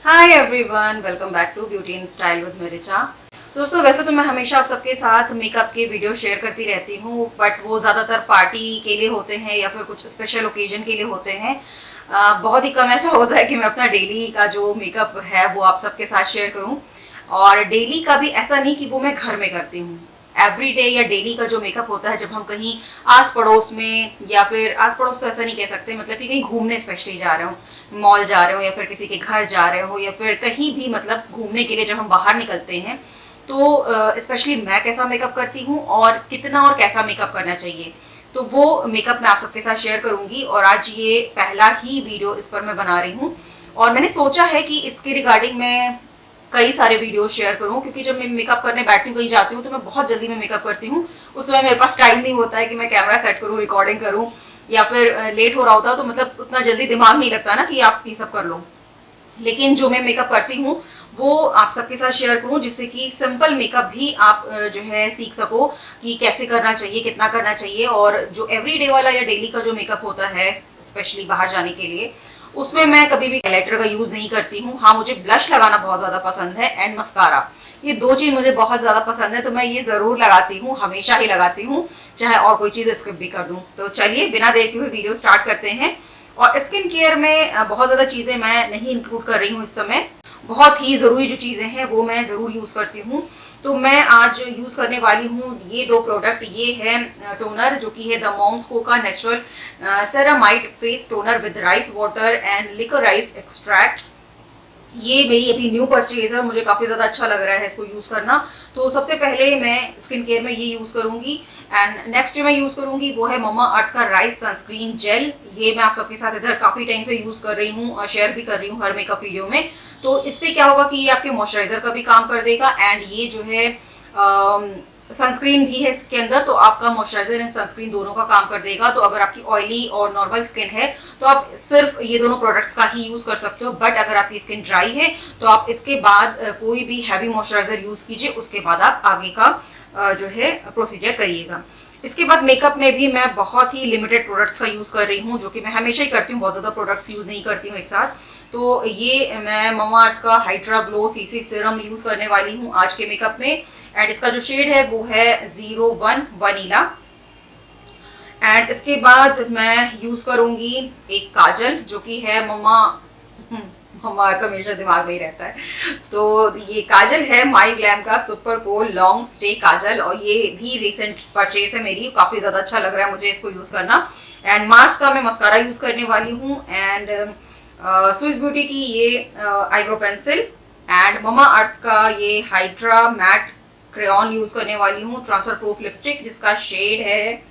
Hi everyone, welcome back to beauty in style with Mericha. दोस्तों, वैसे तो मैं हमेशा आप सबके साथ मेकअप के वीडियो शेयर करती रहती हूँ, बट वो ज़्यादातर पार्टी के लिए होते हैं या फिर कुछ स्पेशल ओकेजन के लिए होते हैं। बहुत ही कम ऐसा होता है कि मैं अपना डेली का जो मेकअप है वो आप सबके साथ शेयर करूँ। और डेली का भी ऐसा नहीं कि वो मैं घर में करती हूँ। एवरीडे या डेली का जो मेकअप होता है, जब हम कहीं आस पड़ोस में, या फिर आस पड़ोस तो ऐसा नहीं कह सकते, मतलब कि कहीं घूमने स्पेशली जा रहे हो, मॉल जा रहे हो या फिर किसी के घर जा रहे हो या फिर कहीं भी मतलब घूमने के लिए जब हम बाहर निकलते हैं, तो स्पेशली मैं कैसा मेकअप करती हूँ और कितना और कैसा मेकअप करना चाहिए, तो वो मेकअप मैं आप सबके साथ शेयर करूँगी। और आज ये पहला ही वीडियो इस पर मैं बना रही हूँ और मैंने सोचा है कि इसके रिगार्डिंग मैं कई सारे वीडियो शेयर करूं, क्योंकि जब मैं मेकअप करने बैठती हूँ, कहीं जाती हूँ, तो मैं बहुत जल्दी में मेकअप करती हूँ। उस समय मेरे पास टाइम नहीं होता है कि मैं कैमरा सेट करूँ, रिकॉर्डिंग करूँ, या फिर लेट हो रहा होता है तो मतलब उतना जल्दी दिमाग नहीं लगता ना कि आप ये सब कर लो। लेकिन जो मैं मेकअप करती हूँ वो आप सबके साथ शेयर करूँ, जिससे कि सिंपल मेकअप भी आप जो है सीख सको कि कैसे करना चाहिए, कितना करना चाहिए। और जो एवरीडे वाला या डेली का जो मेकअप होता है, स्पेशली बाहर जाने के लिए, उसमें मैं कभी भी हाइलाइटर का यूज़ नहीं करती हूँ। हाँ, मुझे ब्लश लगाना बहुत ज़्यादा पसंद है एंड मस्कारा, ये दो चीज़ मुझे बहुत ज़्यादा पसंद है, तो मैं ये ज़रूर लगाती हूँ, हमेशा ही लगाती हूँ, चाहे और कोई चीज़ स्किप भी कर दूँ। तो चलिए बिना देर के हुए वीडियो स्टार्ट करते हैं। और स्किन केयर में बहुत ज़्यादा चीज़ें मैं नहीं इंक्लूड कर रही हूँ इस समय। बहुत ही ज़रूरी जो चीज़ें हैं वो मैं ज़रूर यूज़ करती हूँ। तो मैं आज यूज़ करने वाली हूँ ये दो प्रोडक्ट। ये है टोनर, जो कि है द मॉम्स को का natural ceramide face toner with rice water and liquorice extract. ये मेरी अभी न्यू परचेज है, मुझे काफ़ी ज़्यादा अच्छा लग रहा है इसको यूज़ करना। तो सबसे पहले मैं स्किन केयर में ये यूज़ करूँगी। एंड नेक्स्ट जो मैं यूज़ करूँगी वो है ममा अर्थ का राइस सनस्क्रीन जेल। ये मैं आप सबके साथ इधर काफ़ी टाइम से यूज़ कर रही हूँ और शेयर भी कर रही हूँ हर मेकअप वीडियो में। तो इससे क्या होगा कि ये आपके मॉइस्चराइजर का भी काम कर देगा, एंड ये जो है सनस्क्रीन भी है इसके अंदर, तो आपका मॉइस्चराइजर एंड सनस्क्रीन दोनों का काम कर देगा। तो अगर आपकी ऑयली और नॉर्मल स्किन है तो आप सिर्फ ये दोनों प्रोडक्ट्स का ही यूज़ कर सकते हो, बट अगर आपकी स्किन ड्राई है तो आप इसके बाद कोई भी हैवी मॉइस्चराइजर यूज़ कीजिए, उसके बाद आप आगे का जो है प्रोसीजर करिएगा। इसके बाद मेकअप में भी मैं बहुत ही लिमिटेड प्रोडक्ट्स का यूज़ कर रही हूँ, जो कि मैं हमेशा ही करती हूँ, बहुत ज़्यादा प्रोडक्ट्स यूज़ नहीं करती हूँ एक साथ। तो ये मैं ममा अर्थ का hydra glow CC serum use करने वाली हूँ आज के मेकअप में। एंड इसका जो शेड है वो है 01 वनीला। एंड इसके बाद मैं यूज़ करूँगी एक काजल, जो कि है ममा अर्थ का हमेशा दिमाग में ही रहता है। तो ये काजल है माई ग्लैम का सुपर को लॉन्ग स्टे काजल, और ये भी रिसेंट परचेज है मेरी, काफ़ी ज़्यादा अच्छा लग रहा है मुझे इसको यूज़ करना। एंड मार्स का मैं मस्कारा यूज़ करने वाली हूँ, एंड स्विस ब्यूटी की ये आईब्रो पेंसिल, एंड ममा अर्थ का ये हाइड्रा मैट क्रेयॉन यूज़ करने वाली हूँ, ट्रांसफर प्रूफ लिपस्टिक, जिसका शेड है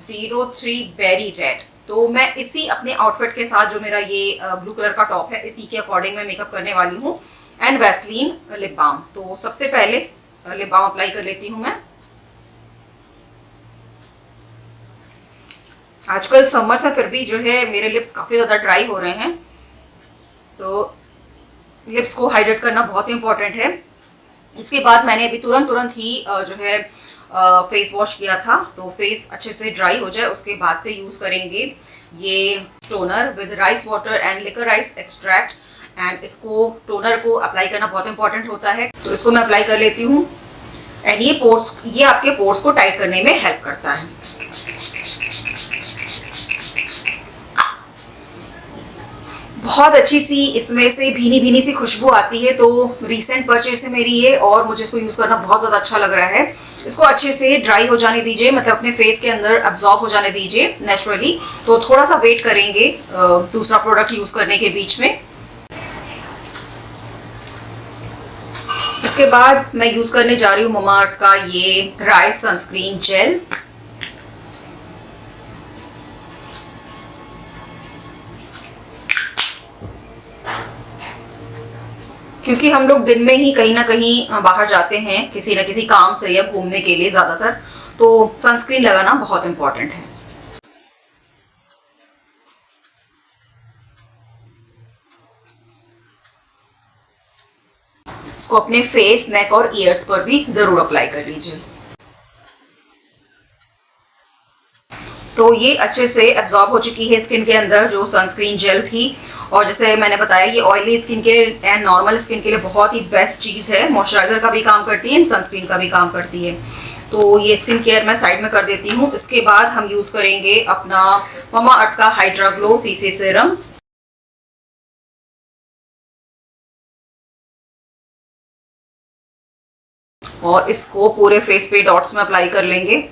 03 बेरी रेड। तो मैं इसी अपने आउटफिट के साथ, जो मेरा ये ब्लू कलर का टॉप है, इसी के अकॉर्डिंग मैं मेकअप करने वाली हूँ। And Vaseline lip balm. तो सबसे पहले लिप बाम अप्लाई कर लेती हूँ मैं। आजकल समर से फिर भी जो है मेरे लिप्स काफ़ी ज़्यादा ड्राई हो रहे हैं, तो लिप्स को हाइड्रेट करना बहुत इंपॉर्टेंट है। इसके बाद मैंने अभी तुरंत ही जो है फेस वॉश किया था, तो फेस अच्छे से ड्राई हो जाए उसके बाद से यूज़ करेंगे ये toner with rice water and liquorice extract. And इसको टोनर को अप्लाई करना बहुत इंपॉर्टेंट होता है, तो इसको मैं अप्लाई कर लेती हूँ। एंड ये आपके पोर्स को टाइट करने में हेल्प करता है। बहुत अच्छी सी इसमें से भीनी भीनी सी खुशबू आती है। तो रीसेंट परचेज है मेरी ये, और मुझे इसको यूज़ करना बहुत ज़्यादा अच्छा लग रहा है। इसको अच्छे से ड्राई हो जाने दीजिए, मतलब अपने फेस के अंदर अब्जॉर्ब हो जाने दीजिए नेचुरली। तो थोड़ा सा वेट करेंगे दूसरा प्रोडक्ट यूज़ करने के बीच में। इसके बाद मैं यूज़ करने जा रही हूँ ममा अर्थ का ये राइस सनस्क्रीन जेल। क्योंकि हम लोग दिन में ही कहीं ना कहीं बाहर जाते हैं किसी न किसी काम से या घूमने के लिए ज़्यादातर, तो सनस्क्रीन लगाना बहुत इम्पोर्टेंट है। इसको अपने फेस, नेक और ईयर्स पर भी ज़रूर अप्लाई कर लीजिए। तो ये अच्छे से एब्जॉर्ब हो चुकी है स्किन के अंदर जो सनस्क्रीन जेल थी, और जैसे मैंने बताया ये ऑयली स्किन के एंड नॉर्मल स्किन के लिए बहुत ही बेस्ट चीज़ है, मॉइस्चराइजर का भी काम करती है एंड सनस्क्रीन का भी काम करती है। तो ये स्किन केयर मैं साइड में कर देती हूँ। इसके बाद हम यूज़ करेंगे अपना ममाअर्थ का हाइड्रा ग्लो सीसी सीरम। और इसको पूरे फेस पे डॉट्स में अप्लाई कर लेंगे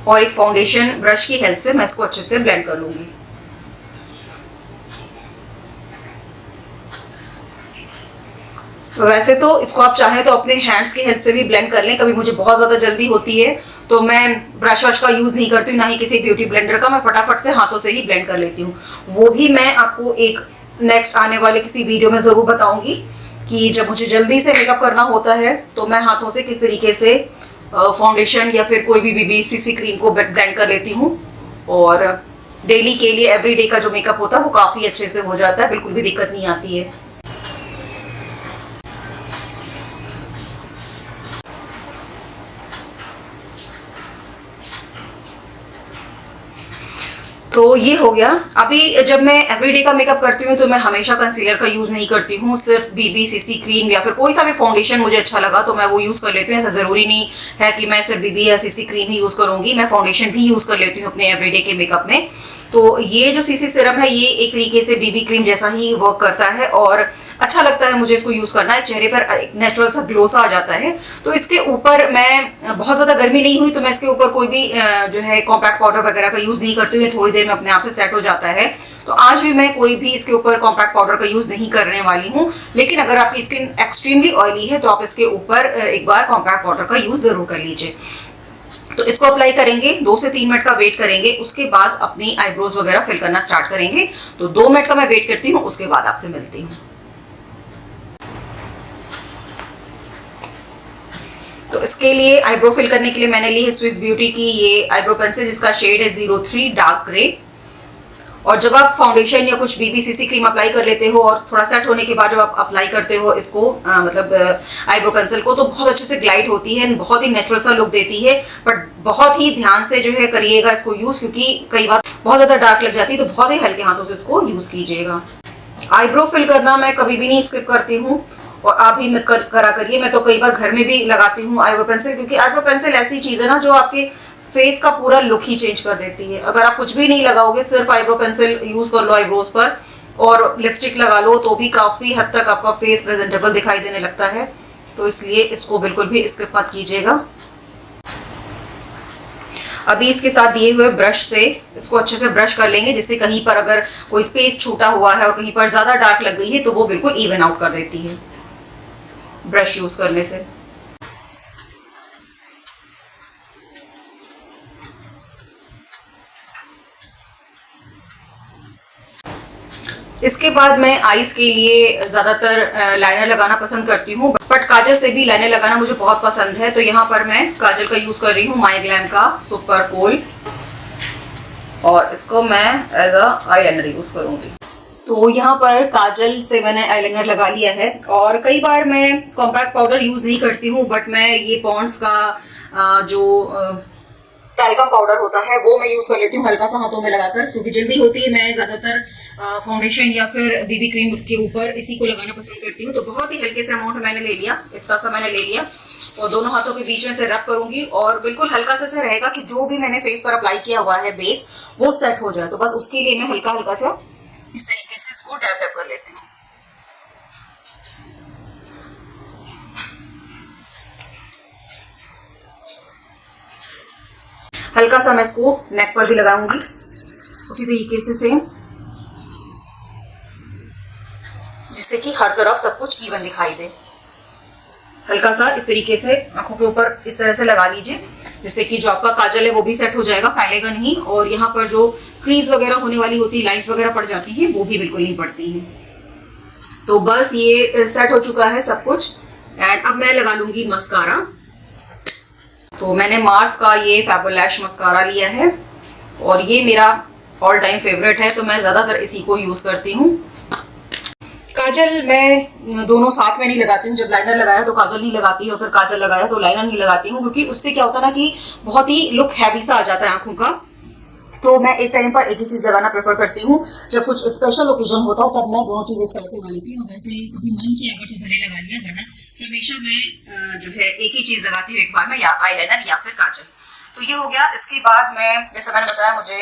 और एक फाउंडेशन ब्रश की हेल्प से मैं इसको अच्छे से ब्लेंड कर लूंगी। वैसे तो इसको आप चाहें तो अपने हैंड्स की हेल्प से भी ब्लेंड कर लें। कभी मुझे बहुत ज़्यादा जल्दी होती है तो मैं ब्रश वश का यूज़ नहीं करती हूँ, ना ही किसी ब्यूटी ब्लेंडर का। मैं फटाफट से हाथों से ही ब्लेंड कर लेती हूँ। वो भी मैं आपको एक नेक्स्ट आने वाले किसी वीडियो में ज़रूर बताऊंगी कि जब मुझे जल्दी से मेकअप करना होता है तो मैं हाथों से किस तरीके से फाउंडेशन या फिर कोई भी BBCC क्रीम को ब्लेंड कर लेती हूँ। और डेली के लिए एवरीडे का जो मेकअप होता है वो काफ़ी अच्छे से हो जाता है, बिल्कुल भी दिक्कत नहीं आती है। तो ये हो गया। अभी जब मैं एवरीडे का मेकअप करती हूँ तो मैं हमेशा कंसीलर का यूज़ नहीं करती हूँ, सिर्फ BBCC क्रीम या फिर कोई सा भी फाउंडेशन मुझे अच्छा लगा तो मैं वो यूज़ कर लेती हूँ। ऐसा ज़रूरी नहीं है कि मैं सिर्फ BB या CC क्रीम ही यूज़ करूँगी, मैं फाउंडेशन भी यूज़ कर लेती हूँ अपने एवरीडे के मेकअप में। तो ये जो CC सीरम है ये एक तरीके से BB क्रीम जैसा ही वर्क करता है और अच्छा लगता है मुझे इसको यूज़ करना। चेहरे पर एक नेचुरल सा ग्लो सा आ जाता है। तो इसके ऊपर मैं बहुत ज़्यादा गर्मी नहीं हुई तो मैं इसके ऊपर कोई भी जो है कॉम्पैक्ट पाउडर वगैरह का यूज़ नहीं करती हूँ, थोड़ी देर में अपने आप से सेट हो जाता है। तो आज भी मैं कोई भी इसके ऊपर कॉम्पैक्ट पाउडर का यूज़ नहीं करने वाली हूँ। लेकिन अगर आपकी स्किन एक्सट्रीमली ऑयली है तो आप इसके ऊपर एक बार कॉम्पैक्ट पाउडर का यूज़ ज़रूर कर लीजिए। तो इसको अप्लाई करेंगे, 2 से 3 मिनट का वेट करेंगे, उसके बाद अपनी आईब्रोज वगैरह फिल करना स्टार्ट करेंगे। तो 2 मिनट का मैं वेट करती हूँ, उसके बाद आपसे मिलती हूँ। तो इसके लिए आईब्रो फिल करने के लिए मैंने ली है स्विस ब्यूटी की ये आईब्रो पेंसिल जिसका शेड है 03 डार्क ग्रे। और जब आप फाउंडेशन या कुछ BBCC क्रीम अप्लाई कर लेते हो और थोड़ा सेट होने के बाद जब आप अप्लाई करते हो इसको मतलब आईब्रो पेंसिल को तो बहुत अच्छे से ग्लाइड होती है, बहुत ही नेचुरल सा लुक देती है। बट बहुत ही ध्यान से जो है करिएगा इसको यूज़, क्योंकि कई बार बहुत ज़्यादा डार्क लग जाती है। तो बहुत ही हल्के हाथों से इसको यूज़ कीजिएगा। आईब्रो फिल करना मैं कभी भी नहीं स्किप करती हूँ और आप भी मत करा करिए। मैं तो कई बार घर में भी लगाती हूँ आईब्रो पेंसिल, क्योंकि आईब्रो पेंसिल ऐसी चीज़ है ना जो आपके फेस का पूरा लुक ही चेंज कर देती है। अगर आप कुछ भी नहीं लगाओगे, सिर्फ आईब्रो पेंसिल यूज़ कर लो आईब्रोज पर और लिपस्टिक लगा लो तो भी काफ़ी हद तक आपका फेस प्रेजेंटेबल दिखाई देने लगता है। तो इसलिए इसको बिल्कुल भी स्किप मत कीजिएगा। अभी इसके साथ दिए हुए ब्रश से इसको अच्छे से ब्रश कर लेंगे, जिससे कहीं पर अगर कोई स्पेस छूटा हुआ है और कहीं पर ज़्यादा डार्क लग गई है तो वो बिल्कुल इवन आउट कर देती है ब्रश यूज़ करने से। इसके बाद मैं आईज के लिए ज़्यादातर लाइनर लगाना पसंद करती हूँ, बट काजल से भी लाइनर लगाना मुझे बहुत पसंद है। तो यहाँ पर मैं काजल का यूज़ कर रही हूँ माई ग्लैम का सुपर कोल, और इसको मैं एज अ आईलाइनर यूज़ करूँगी। तो यहाँ पर काजल से मैंने आईलाइनर लगा लिया है और कई बार मैं कॉम्पैक्ट पाउडर यूज़ नहीं करती हूँ, बट मैं ये पॉन्ड्स का जो टैल्कम पाउडर होता है वो मैं यूज़ कर लेती हूँ हल्का सा हाथों में लगाकर, क्योंकि जल्दी होती है। मैं ज़्यादातर फाउंडेशन या फिर BB क्रीम के ऊपर इसी को लगाना पसंद करती हूँ। तो बहुत ही हल्के से अमाउंट मैंने ले लिया, इतना सा मैंने ले लिया और दोनों हाथों के बीच में से रब करूँगी और बिल्कुल हल्का से रहेगा कि जो भी मैंने फेस पर अप्लाई किया हुआ है बेस वो सेट हो जाए। तो बस उसके लिए मैं हल्का हल्का सा इस तरीके से इसको टैप टैप कर लेती हूँ। हल्का सा मैं इसको नेक पर भी लगाऊंगी उसी तरीके से सेम, जिससे कि हर तरफ सब कुछ इवन दिखाई दे। हल्का सा इस तरीके से आंखों के ऊपर इस तरह से लगा लीजिए, जिससे कि जो आपका काजल है वो भी सेट हो जाएगा, फैलेगा नहीं। और यहाँ पर जो क्रीज वगैरह होने वाली होती है, लाइंस वगैरह पड़ जाती हैं, वो भी बिल्कुल नहीं पड़ती हैं। तो बस ये सेट हो चुका है सब कुछ। एंड अब मैं लगा लूंगी मस्कारा। तो मैंने मार्स का ये फैबुलैश मस्कारा लिया है और ये मेरा ऑल टाइम फेवरेट है, तो मैं ज़्यादातर इसी को यूज़ करती हूँ। काजल मैं दोनों साथ में नहीं लगाती हूँ। जब लाइनर लगाया तो काजल नहीं लगाती हूँ और फिर काजल लगाया तो लाइनर नहीं लगाती हूँ, क्योंकि उससे क्या होता है ना कि बहुत ही लुक हैवी सा आ जाता है आंखों का। तो मैं एक टाइम पर एक ही चीज लगाना प्रेफर करती हूँ। जब कुछ स्पेशल ओकेजन होता है तब मैं दोनों चीज एक साथ लगा लेती हूँ। वैसे कभी मन किया अगर तो भले लगा लिया, वरना हमेशा मैं जो है एक ही चीज लगाती हूँ एक बार में, या आईलाइनर या फिर काजल। तो ये हो गया। इसके बाद मैं, जैसे मैंने बताया, मुझे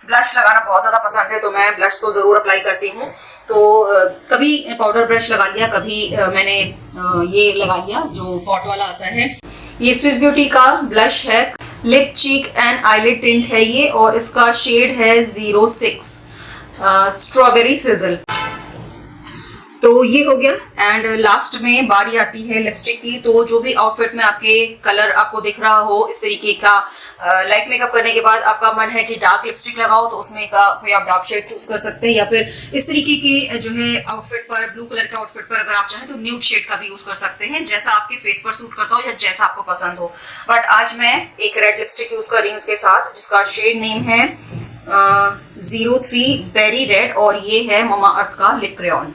ब्लश लगाना बहुत ज्यादा पसंद है, तो मैं ब्लश तो जरूर अप्लाई करती हूँ। तो कभी पाउडर ब्रश लगा लिया, कभी मैंने ये लगा लिया जो पॉट वाला आता है। ये स्विस ब्यूटी का ब्लश है, lip cheek and eyelid tint है ये, और इसका शेड है 06 स्ट्रॉबेरी सिजल। तो ये हो गया। एंड लास्ट में बारी आती है लिपस्टिक की। तो जो भी आउटफिट में आपके कलर आपको दिख रहा हो इस तरीके का, लाइट मेकअप करने के बाद आपका मन है कि डार्क लिपस्टिक लगाओ, तो उसमें का कोई आप डार्क शेड चूज कर सकते हैं, या फिर इस तरीके के जो है आउटफिट पर, ब्लू कलर के आउटफिट पर अगर आप चाहें तो न्यूड शेड का भी यूज कर सकते हैं, जैसा आपके फेस पर सूट करता हो या जैसा आपको पसंद हो। बट आज मैं एक रेड लिपस्टिक यूज कर रही हूँ इसके साथ, जिसका शेड नेम है 03 बेरी रेड, और ये है ममा अर्थ का लिप क्रेयॉन।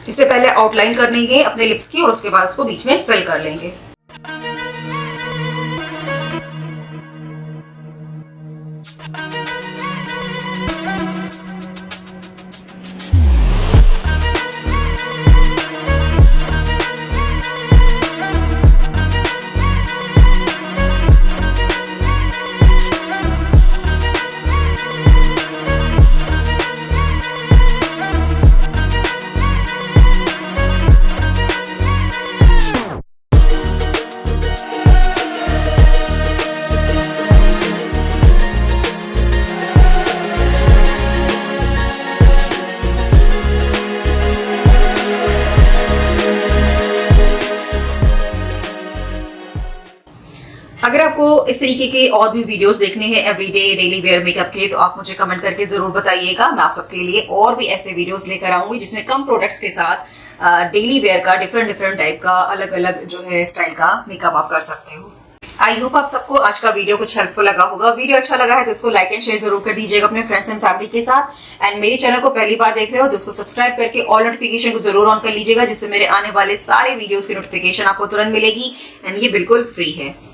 इससे पहले आउटलाइन कर लेंगे अपने लिप्स की, और उसके बाद इसको बीच में फिल कर लेंगे। अगर आपको इस तरीके के और भी वीडियोस देखने हैं एवरीडे डेली वेयर मेकअप के, तो आप मुझे कमेंट करके जरूर बताइएगा। मैं आप सबके लिए और भी ऐसे वीडियोस लेकर आऊंगी जिसमें कम प्रोडक्ट्स के साथ डेली वेयर का डिफरेंट टाइप का अलग अलग जो है स्टाइल का मेकअप आप कर सकते हो। आई होप आप सबको आज का वीडियो कुछ हेल्पफुल लगा होगा। वीडियो अच्छा लगा है तो इसको लाइक एंड शेयर जरूर कर दीजिएगा अपने फ्रेंड्स एंड फैमिली के साथ। एंड मेरे चैनल को पहली बार देख रहे हो तो इसको सब्सक्राइब करके ऑल नोटिफिकेशन को जरूर ऑन कर लीजिएगा, जिससे मेरे आने वाले सारे वीडियोस की नोटिफिकेशन आपको तुरंत मिलेगी। एंड ये बिल्कुल फ्री है।